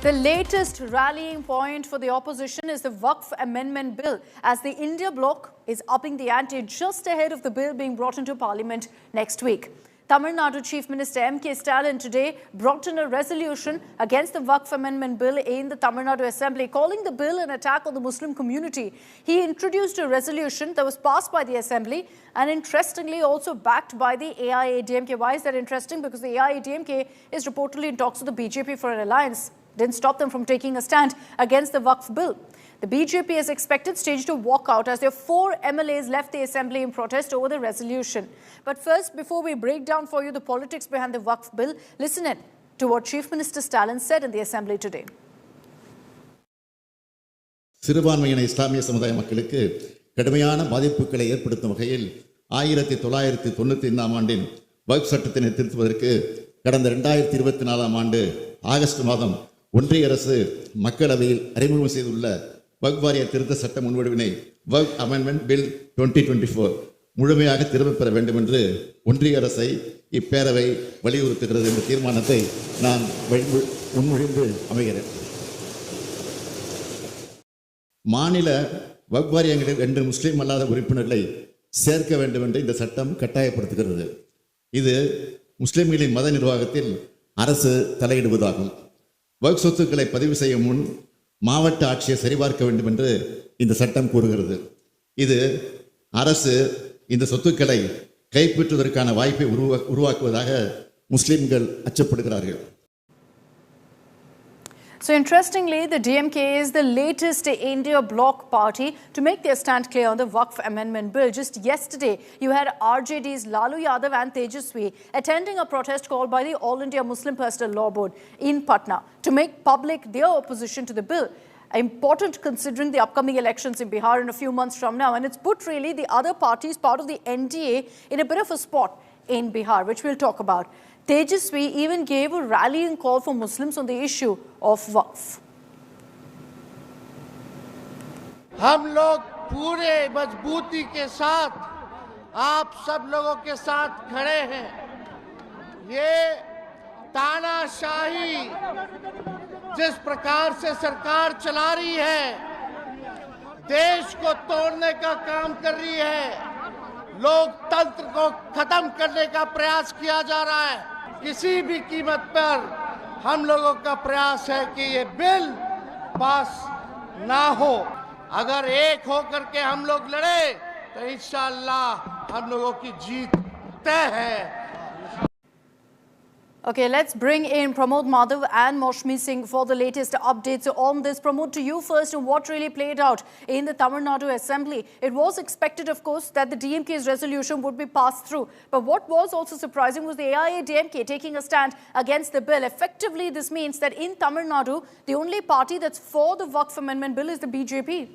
The latest rallying point for the opposition is the Waqf Amendment Bill, as the India bloc is upping the ante just ahead of the bill being brought into Parliament next week. Tamil Nadu Chief Minister M.K. Stalin today brought in a resolution against the Waqf Amendment Bill in the Tamil Nadu Assembly, calling the bill an attack on the Muslim community. He introduced a resolution that was passed by the Assembly and interestingly also backed by the AIADMK. Why is that interesting? Because the AIADMK is reportedly in talks with the BJP for an alliance. Didn't stop them from taking a stand against the Waqf bill. The BJP is expected staged to walk out as their 4 MLAs left the assembly in protest over the resolution. But first, before we break down for you the politics behind the Waqf bill, listen in to what Chief Minister Stalin said in the assembly today. சிறுபான்மையின இஸ்லாமிய சமுதாய மக்களுக்கு கடுமையான பாதிப்புகளை ஏற்படுத்தும் வகையில் 1995 ஆண்டின் வக்ஃப் சட்டத்தினை திருத்துவதற்கு கடந்த 2024 ஆண்டு ஆகஸ்ட் மாதம் ஒன்றிய அரசு மக்களவையில் அறிமுகம் செய்துள்ள வக்ஃப் வாரிய திருத்த சட்ட முன்வடிவினை வக்ஃப் அமெண்ட்மெண்ட் பில் 2024 முழுமையாக திரும்பப் பெற வேண்டும் என்று ஒன்றிய அரசை இப்பேரவை வலியுறுத்துகிறது என்ற தீர்மானத்தை நான் முன்மொழிந்து அமைகிறேன். மாநில வக்ஃப் வாரியங்களில் 2 முஸ்லீம் அல்லாத உறுப்பினர்களை சேர்க்க வேண்டும் என்று இந்த சட்டம் கட்டாயப்படுத்துகிறது. இது முஸ்லிம்களின் மத நிர்வாகத்தில் அரசு தலையிடுவதாகும். வக்ஃப் சொத்துக்களை பதிவு செய்யும் முன் மாவட்ட ஆட்சியை சரிபார்க்க வேண்டும் என்று இந்த சட்டம் கூறுகிறது. இது அரசு இந்த சொத்துக்களை கைப்பற்றுவதற்கான வாய்ப்பை உருவாக்குவதாக முஸ்லிம்கள் அச்சப்படுகிறார்கள். So interestingly, the DMK is the latest India bloc party to make their stand clear on the Waqf Amendment Bill. Just yesterday, you had RJD's Lalu Yadav and Tejaswi attending a protest called by the All India Muslim Personal Law Board in Patna to make public their opposition to the bill. Important considering the upcoming elections in Bihar in a few months from now. And it's put really the other parties, part of the NDA, in a bit of a spot in Bihar, which we'll talk about. Tejaswi even gave a rallying call for Muslims on the issue of Waqf. हम लोग पूरे मजबूती के साथ आप सब लोगों के साथ खड़े हैं. ये तानाशाही जिस प्रकार से सरकार चला रही है, देश को तोड़ने का काम कर रही है, लोकतंत्र को खत्म करने का प्रयास किया जा रहा है. किसी भी कीमत पर हम लोगों का प्रयास है कि ये बिल पास ना हो. अगर एक होकर के हम लोग लड़े तो इंशाअल्लाह हम लोगों की जीत तय है. Okay, let's bring in Pramod Madhav and Moshmi Singh for the latest updates on this. Pramod, to you first, and what really played out in the Tamil Nadu Assembly. It was expected, of course, that the DMK's resolution would be passed through. But what was also surprising was the AIADMK taking a stand against the bill. Effectively, this means that in Tamil Nadu, the only party that's for the Waqf Amendment Bill is the BJP.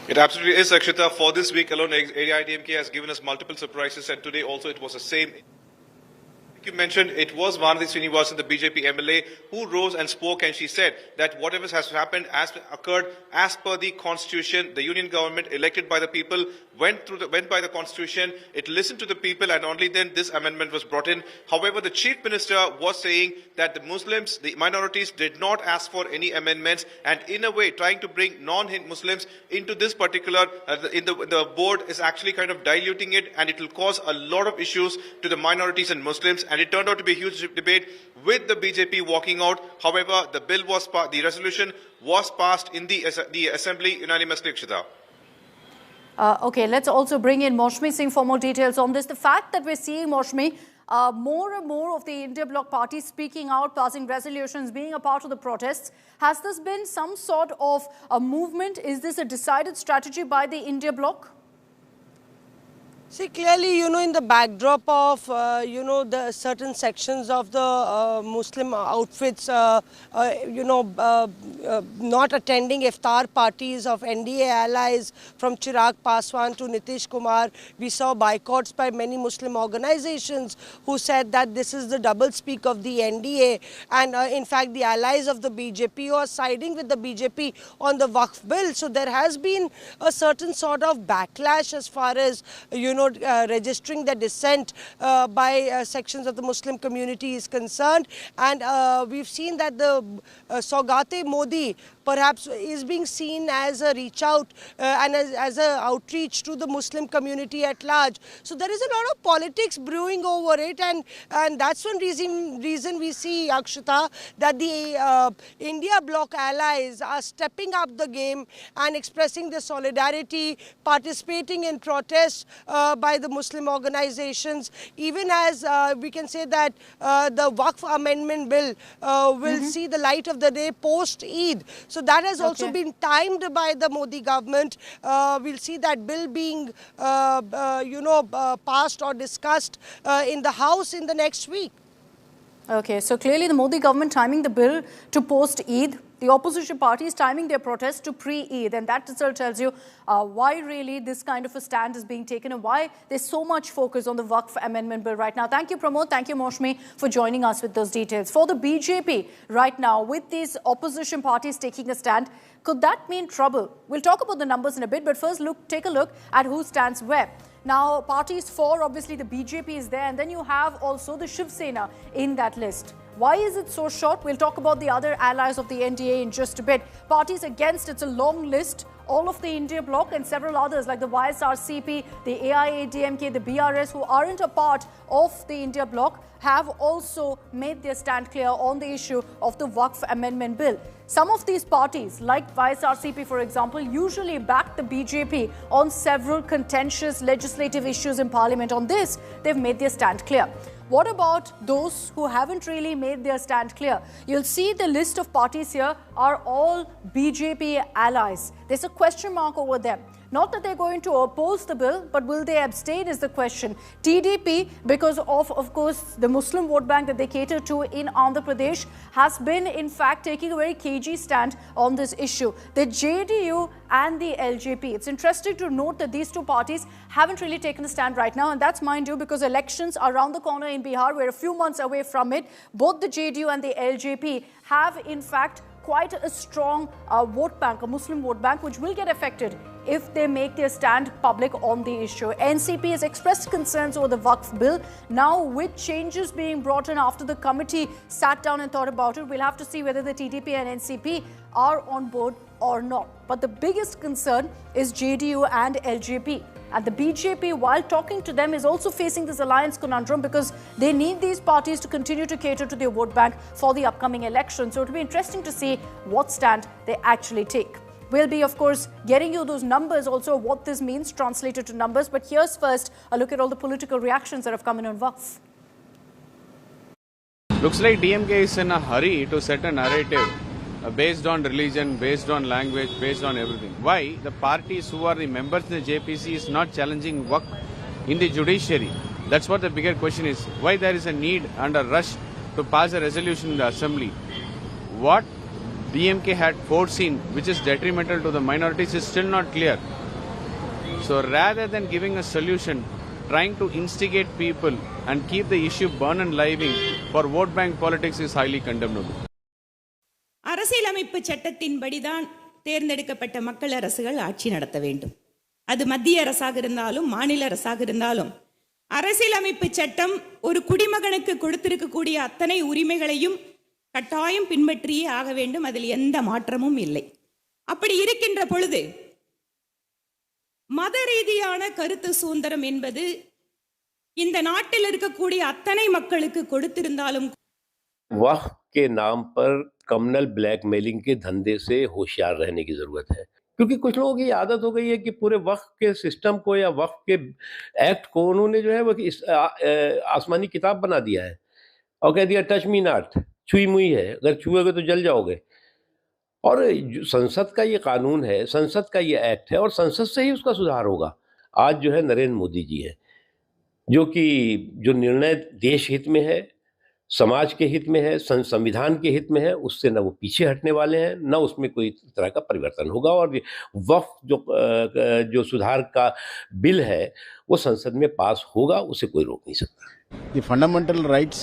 It absolutely is, Akshita. For this week alone, AIADMK has given us multiple surprises, and today also it was the same. You mentioned it was Vanadi Srinivasan, the BJP MLA, who rose and spoke, and she said that whatever has happened has occurred as per the constitution. The union government elected by the people went by the constitution. It listened to the people, and only then this amendment was brought in. However, the chief minister was saying that the Muslims, the minorities, did not ask for any amendments, and in a way trying to bring non-Muslims into this particular, the board is actually kind of diluting it, and it will cause a lot of issues to the minorities and Muslims. And it turned out to be a huge debate with the BJP walking out. However, the bill was the resolution was passed in the assembly unanimously, Akshita. Okay, let's also bring in Moshmi Singh for more details on this. The fact that we're seeing, Moshmi, more and more of the India bloc parties speaking out, passing resolutions, being a part of the protests. Has this been some sort of a movement? Is this a decided strategy by the India bloc? See, clearly, in the backdrop of, the certain sections of the Muslim outfits, not attending iftar parties of NDA allies from Chirag Paswan to Nitish Kumar. We saw boycotts by many Muslim organizations who said that this is the doublespeak of the NDA. And in fact, the allies of the BJP are siding with the BJP on the Waqf bill. So there has been a certain sort of backlash as far as, registering their dissent by sections of the Muslim community is concerned. And we've seen that the Saugate Modi perhaps is being seen as a reach out and as a outreach to the Muslim community at large. So there is a lot of politics brewing over it, and that's one reason we see, Akshita, that the India bloc allies are stepping up the game and expressing their solidarity, participating in protests by the Muslim organizations, even as we can say that the Waqf Amendment Bill will see the light of the day post-Eid. So that has also been timed by the Modi government. We'll see that bill being, passed or discussed in the House in the next week. Okay, so clearly the Modi government timing the bill to post-Eid. The opposition parties timing their protests to pre-Eid, and that itself tells you why really this kind of a stand is being taken and why there's so much focus on the Waqf Amendment Bill right now. Thank you, Pramod. Thank you, Moshmi, for joining us with those details. For the BJP right now, with these opposition parties taking a stand, could that mean trouble? We'll talk about the numbers in a bit, but first take a look at who stands where. Now, parties for, obviously, the BJP is there, and then you have also the Shiv Sena in that list. Why is it so short? We'll talk about the other allies of the NDA in just a bit. Parties against, it's a long list. All of the India bloc and several others like the YSRCP, the AIADMK, the BRS, who aren't a part of the India bloc, have also made their stand clear on the issue of the Waqf Amendment Bill. Some of these parties, like YSRCP for example, usually back the BJP on several contentious legislative issues in Parliament. On this, they've made their stand clear. What about those who haven't really made their stand clear? You'll see the list of parties here are all BJP allies. There's a question mark over them. Not that they're going to oppose the bill, but will they abstain is the question. TDP, because of course, the Muslim vote bank that they cater to in Andhra Pradesh, has been, in fact, taking a very cagey stand on this issue. The JDU and the LJP. It's interesting to note that these two parties haven't really taken a stand right now, and that's, mind you, because elections are around the corner in Bihar. We're a few months away from it. Both the JDU and the LJP have, in fact, quite a strong vote bank, a Muslim vote bank, which will get affected if they make their stand public on the issue. NCP has expressed concerns over the Waqf bill. Now, with changes being brought in after the committee sat down and thought about it, we'll have to see whether the TDP and NCP are on board or not. But the biggest concern is JDU and LJP. And the BJP, while talking to them, is also facing this alliance conundrum because they need these parties to continue to cater to their vote bank for the upcoming election. So it'll be interesting to see what stand they actually take. We'll be, of course, getting you those numbers also, what this means translated to numbers. But here's first a look at all the political reactions that have come in on Waqf. Looks like DMK is in a hurry to set a narrative based on religion, based on language, based on everything. Why the parties who are the members of the JPC is not challenging Waqf in the judiciary? That's what the bigger question is. Why there is a need and a rush to pass a resolution in the Assembly? What DMK had foreseen, which is detrimental to the minorities, is still not clear. So rather than giving a solution, trying to instigate people and keep the issue burn and living for vote bank politics is highly condemnable. அரசியலமைப்பு சட்டத்தின்படிதான் தேர்ந்தெடுக்கப்பட்ட மக்கள் அரசுகள் ஆட்சி நடத்த வேண்டும். அது மத்திய அரசாக இருந்தாலும் மாநில அரசாக இருந்தாலும் அரசியலமைப்பு சட்டம் ஒரு குடிமகனுக்கு கொடுத்திருக்கக்கூடிய அத்தனை உரிமைகளையும் கட்டாயம் பின்பற்றியே ஆக வேண்டும். அதில் எந்த மாற்றமும் இல்லை. அப்படி இருக்கின்ற பொழுது மத ரீதியான கருத்து சுதந்திரம் என்பது இந்த நாட்டில் இருக்கக்கூடிய அத்தனை மக்களுக்கு கொடுத்திருந்தாலும் वक्फ के नाम पर कम्युनल ब्लैकमेलिंग के धंधे से होशियार रहने की जरूरत है, क्योंकि कुछ लोगों की आदत हो गई है कि पूरे वक्फ के सिस्टम को या वक्फ के एक्ट को उन्होंने जो है वो आसमानी किताब बना दिया है और कह दिया टच मी नॉट, छुई मुई है, अगर छुएगे तो जल जाओगे। और संसद का ये कानून है, संसद का ये एक्ट है और संसद से ही उसका सुधार होगा। आज जो है नरेंद्र मोदी जी है जो निर्णय देश हित में है, समाज के हित में है, संविधान के हित में है, उससे न वो पीछे हटने वाले हैं, न उसमें कोई तरह का परिवर्तन होगा। और वक्फ जो सुधार का बिल है वो संसद में पास होगा, उसे कोई रोक नहीं सकता। The fundamental rights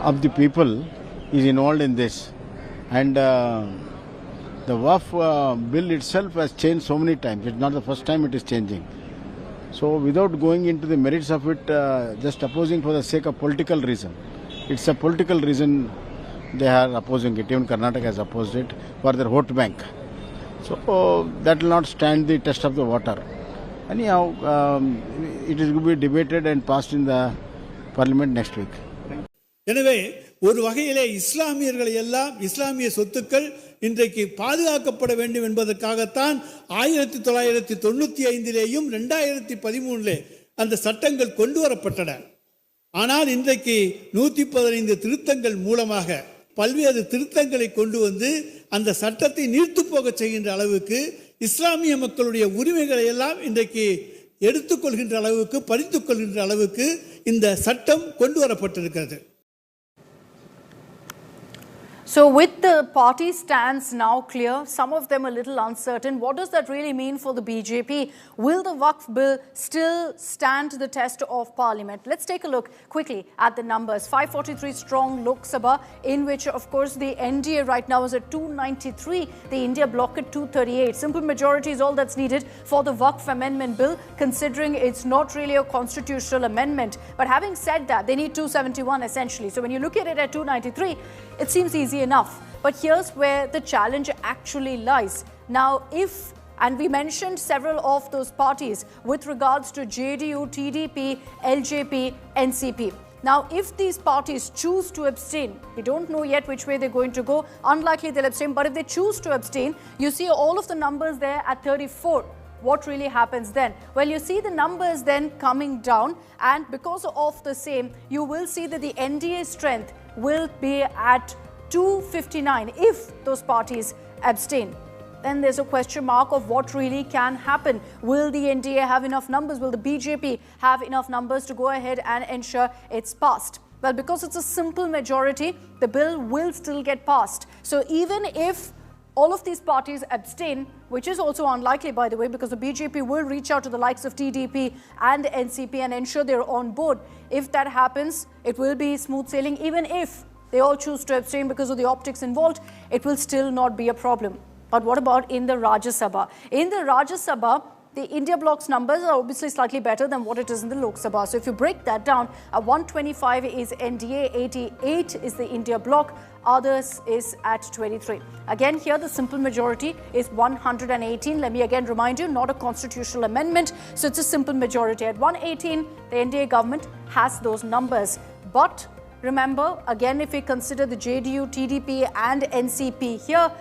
of the people is involved in this, and the Waqf bill itself has changed so many times. It's not the first time it is changing. So without going into the merits of it, just opposing for the sake of political reason. It's a political reason they are opposing it. Even Karnataka has opposed it for their vote bank. So that will not stand the test of the water. Anyhow, it is going to be debated and passed in the Parliament next week. எனவே ஒரு வகையிலே இஸ்லாமியர்களை எல்லாம் இஸ்லாமிய சொத்துக்கள் இன்றைக்கு பாதுகாக்கப்பட வேண்டும் என்பதற்காகத்தான் 1995லேயும் 2013லே அந்த சட்டங்கள் கொண்டு வரப்பட்டன. ஆனால் இன்றைக்கு 115 திருத்தங்கள் மூலமாக பல்வேறு திருத்தங்களை கொண்டு வந்து அந்த சட்டத்தை நீர்த்து போக செய்கின்ற அளவுக்கு இஸ்லாமிய மக்களுடைய உரிமைகளை எல்லாம் இன்றைக்கு எடுத்துக்கொள்கின்ற அளவுக்கு பறித்துக் கொள்கின்ற அளவுக்கு இந்த சட்டம் கொண்டு வரப்பட்டிருக்கிறது. So with the party stands now clear, some of them a little uncertain, what does that really mean for the BJP? Will the Waqf bill still stand the test of Parliament? Let's take a look quickly at the numbers. 543 strong Lok Sabha, in which of course the NDA right now is at 293, the India bloc at 238. Simple majority is all that's needed for the Waqf Amendment Bill, considering it's not really a constitutional amendment. But having said that, they need 271 essentially. So when you look at it at 293, it seems easy enough. But here's where the challenge actually lies. Now, if, and we mentioned several of those parties with regards to JDU, TDP, LJP, NCP. Now, if these parties choose to abstain, we don't know yet which way they're going to go. Unlikely they'll abstain, but if they choose to abstain, you see all of the numbers there at 34. What really happens then? Well, you see the numbers then coming down, and because of the same, you will see that the NDA strength will be at 259 if those parties abstain. Then there's a question mark of what really can happen. Will the NDA have enough numbers? Will the BJP have enough numbers to go ahead and ensure it's passed? Well, because it's a simple majority, the bill will still get passed. So even if all of these parties abstain, which is also unlikely, by the way, because the BJP will reach out to the likes of TDP and NCP and ensure they're on board. If that happens, it will be smooth sailing. Even if they all choose to abstain because of the optics involved, it will still not be a problem. But what about in the Rajya Sabha? In the Rajya Sabha, the India bloc's numbers are obviously slightly better than what it is in the Lok Sabha. So if you break that down, 125 is NDA, 88 is the India bloc, others is at 23. Again, here the simple majority is 118. Let me again remind you, not a constitutional amendment. So it's a simple majority. At 118, the NDA government has those numbers. But remember, again, if we consider the JDU, TDP and NCP here,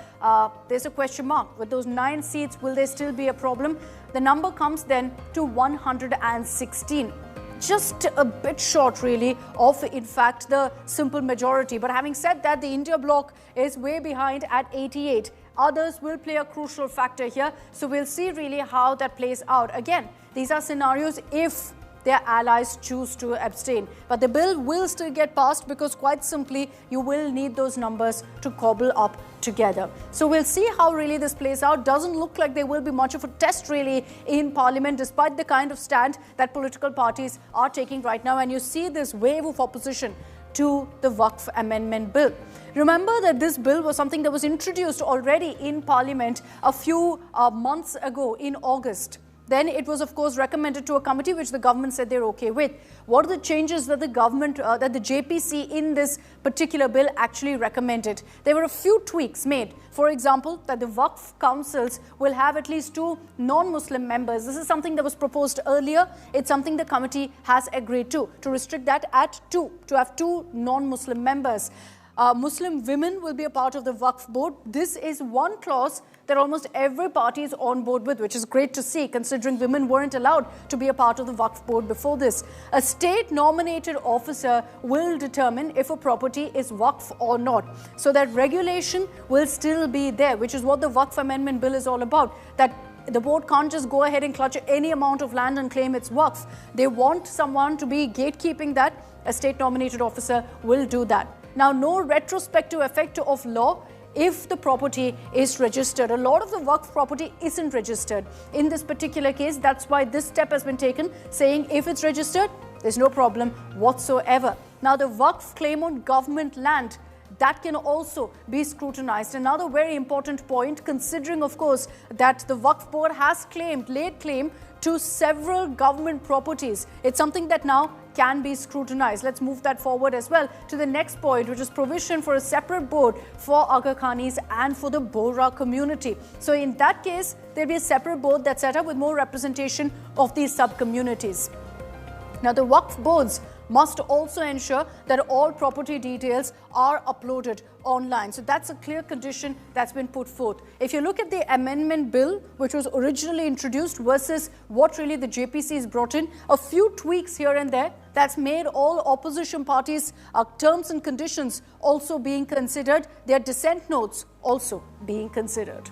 there's a question mark. With those 9 seats, will there still be a problem? The number comes then to 116. Just a bit short, really, of, in fact, the simple majority. But having said that, the India bloc is way behind at 88. Others will play a crucial factor here. So we'll see really how that plays out. Again, these are scenarios if their allies choose to abstain. But the bill will still get passed because quite simply, you will need those numbers to cobble up together. So we'll see how really this plays out. Doesn't look like there will be much of a test really in Parliament, despite the kind of stand that political parties are taking right now. And you see this wave of opposition to the Waqf Amendment Bill. Remember that this bill was something that was introduced already in Parliament a few months ago in August. Then it was, of course, recommended to a committee which the government said they're okay with. What are the changes that the government, that the JPC in this particular bill actually recommended? There were a few tweaks made. For example, that the Waqf councils will have at least 2 non-Muslim members. This is something that was proposed earlier. It's something the committee has agreed to restrict that at 2, to have 2 non-Muslim members. Muslim women will be a part of the Waqf board. This is one clause that almost every party is on board with, which is great to see, considering women weren't allowed to be a part of the Waqf board before this. A state-nominated officer will determine if a property is Waqf or not. So that regulation will still be there, which is what the Waqf Amendment Bill is all about. That the board can't just go ahead and clutch any amount of land and claim it's Waqf. They want someone to be gatekeeping that. A state-nominated officer will do that. Now, no retrospective effect of law if the property is registered. A lot of the Waqf property isn't registered. In this particular case, that's why this step has been taken, saying if it's registered, there's no problem whatsoever. Now, the Waqf claim on government land that can also be scrutinized. Another very important point, considering, of course, that the Waqf Board has laid claim to several government properties. It's something that now can be scrutinized. Let's move that forward as well to the next point, which is provision for a separate board for Aga Khanis and for the Bohra community. So in that case, there'll be a separate board that's set up with more representation of these sub-communities. Now, the Waqf boards must also ensure that all property details are uploaded online. So that's a clear condition that's been put forth. If you look at the amendment bill, which was originally introduced versus what really the JPC has brought in, a few tweaks here and there, that's made all opposition parties' terms and conditions also being considered, their dissent notes also being considered.